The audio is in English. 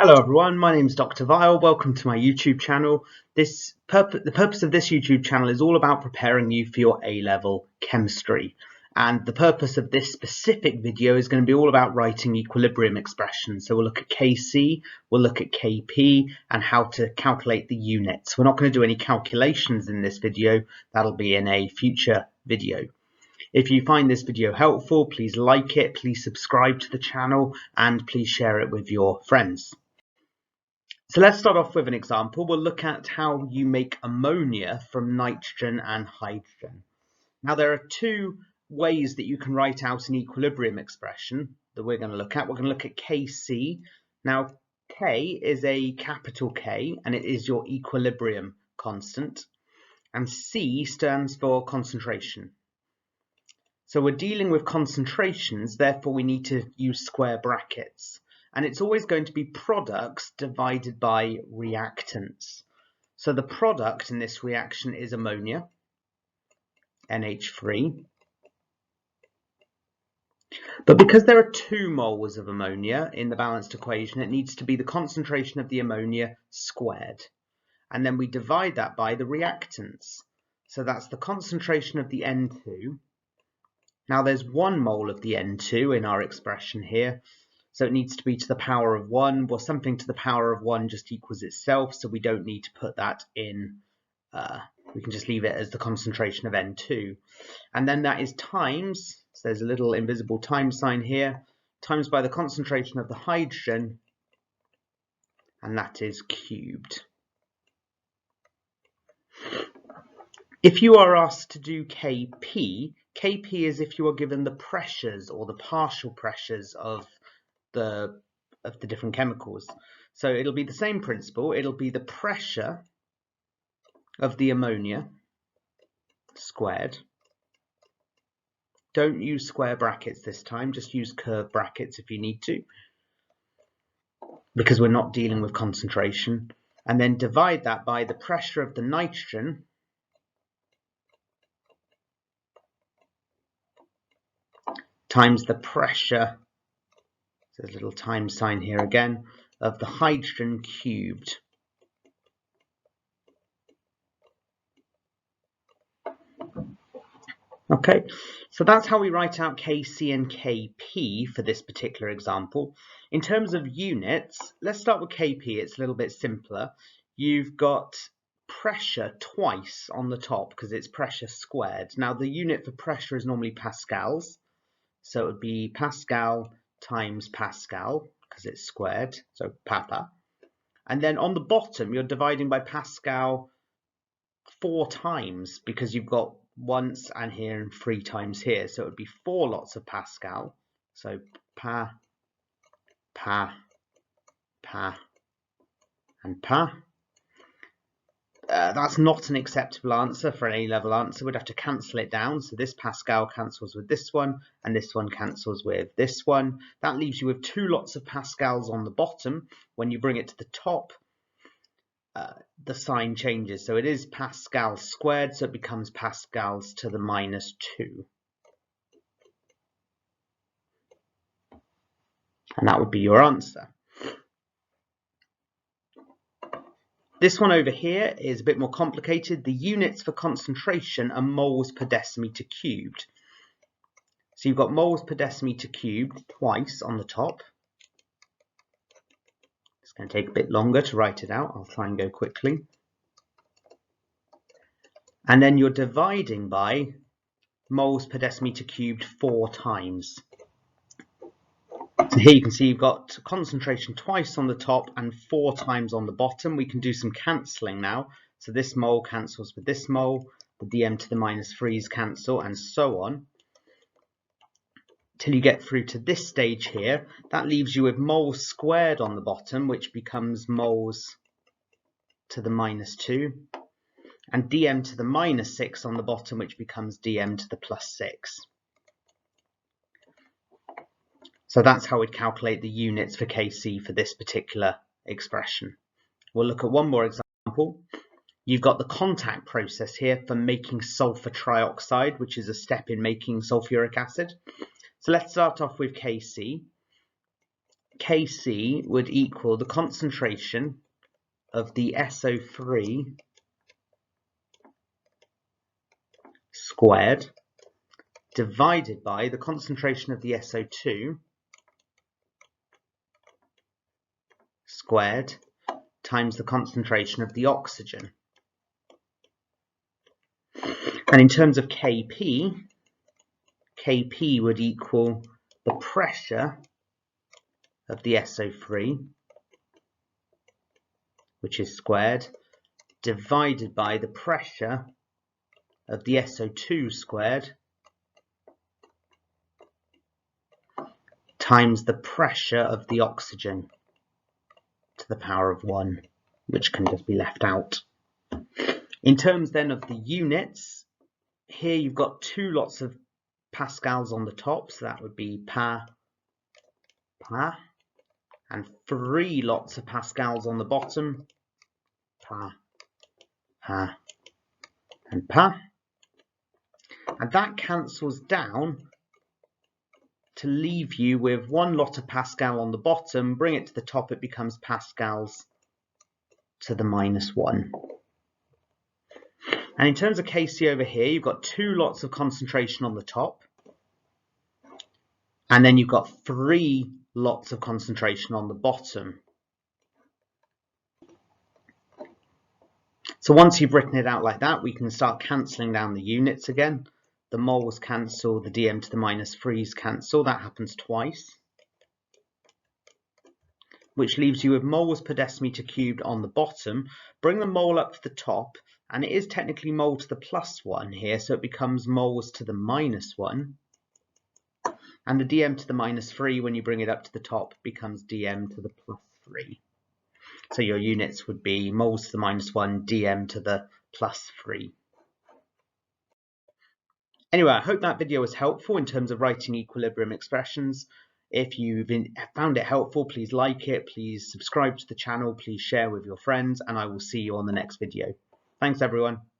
Hello everyone, my name is Dr. Vile. Welcome to my YouTube channel. The purpose of this YouTube channel is all about preparing you for your A-level chemistry. And the purpose of this specific video is going to be all about writing equilibrium expressions. So we'll look at Kc, we'll look at Kp, and how to calculate the units. We're not going to do any calculations in this video. That'll be in a future video. If you find this video helpful, please like it, please subscribe to the channel, and please share it with your friends. So let's start off with an example. We'll look at how you make ammonia from nitrogen and hydrogen. Now there are two ways that you can write out an equilibrium expression that we're going to look at. We're going to look at Kc. Now K is a capital K and it is your equilibrium constant. And C stands for concentration. So we're dealing with concentrations, therefore we need to use square brackets. And it's always going to be products divided by reactants. So the product in this reaction is ammonia, NH3. But because there are 2 moles of ammonia in the balanced equation, it needs to be the concentration of the ammonia squared. And then we divide that by the reactants. So that's the concentration of the N2. Now there's 1 mole of the N2 in our expression here. So it needs to be to the power of 1. Well, something to the power of 1 just equals itself, so we don't need to put that in. We can just leave it as the concentration of N2. And then that is times, so there's a little invisible times sign here, times by the concentration of the hydrogen, and that is cubed. If you are asked to do Kp, Kp is if you are given the pressures or the partial pressures of the different chemicals. So it'll be the same principle. It'll be the pressure of the ammonia squared. Don't use square brackets this time, just use curved brackets if you need to, because we're not dealing with concentration. And then divide that by the pressure of the nitrogen times the pressure, so there's a little times sign here again, of the hydrogen cubed. Okay, so that's how we write out Kc and Kp for this particular example. In terms of units, let's start with Kp. It's a little bit simpler. You've got pressure twice on the top because it's pressure squared. Now the unit for pressure is normally pascals, so it would be Pascal times Pascal because it's squared, so Papa. And then on the bottom you're dividing by Pascal 4 times because you've got once and here and 3 times here, so it would be 4 lots of Pascal. So Pa, Pa, Pa, and Pa. That's not an acceptable answer for an A-level answer. We'd have to cancel it down. So this Pascal cancels with this one, and this one cancels with this one. That leaves you with 2 lots of Pascals on the bottom. When you bring it to the top, the sign changes. So it is Pascal squared, so it becomes Pascals to the -2. And that would be your answer. This one over here is a bit more complicated. The units for concentration are moles per decimeter cubed. So you've got moles per decimeter cubed twice on the top. It's going to take a bit longer to write it out. I'll try and go quickly. And then you're dividing by moles per decimeter cubed 4 times. So here you can see you've got concentration twice on the top and 4 times on the bottom. We can do some cancelling now. So this mole cancels with this mole, the dm to the -3's cancel, and so on, till you get through to this stage here. That leaves you with moles squared on the bottom, which becomes moles to the -2, and dm to the -6 on the bottom, which becomes dm to the +6. So that's how we'd calculate the units for Kc for this particular expression. We'll look at one more example. You've got the contact process here for making sulfur trioxide, which is a step in making sulfuric acid. So let's start off with Kc. Kc would equal the concentration of the SO3 squared divided by the concentration of the SO2 squared times the concentration of the oxygen. And in terms of Kp, Kp would equal the pressure of the SO3, which is squared, divided by the pressure of the SO2 squared times the pressure of the oxygen to the power of 1, which can just be left out. In terms then of the units, here you've got 2 lots of pascals on the top, so that would be pa, and 3 lots of pascals on the bottom, pa, and pa. And that cancels down to leave you with 1 lot of pascal on the bottom. Bring it to the top, it becomes pascals to the -1. And in terms of Kc over here, you've got 2 lots of concentration on the top, and then you've got 3 lots of concentration on the bottom. So once you've written it out like that, we can start cancelling down the units again. The moles cancel, the dm to the -3's cancel. That happens twice, which leaves you with moles per decimeter cubed on the bottom. Bring the mole up to the top, and it is technically mole to the +1 here, so it becomes moles to the -1. And the dm to the -3, when you bring it up to the top, becomes dm to the +3. So your units would be moles to the -1, dm to the +3. Anyway, I hope that video was helpful in terms of writing equilibrium expressions. If you've found it helpful, please like it, please subscribe to the channel, please share with your friends, and I will see you on the next video. Thanks everyone.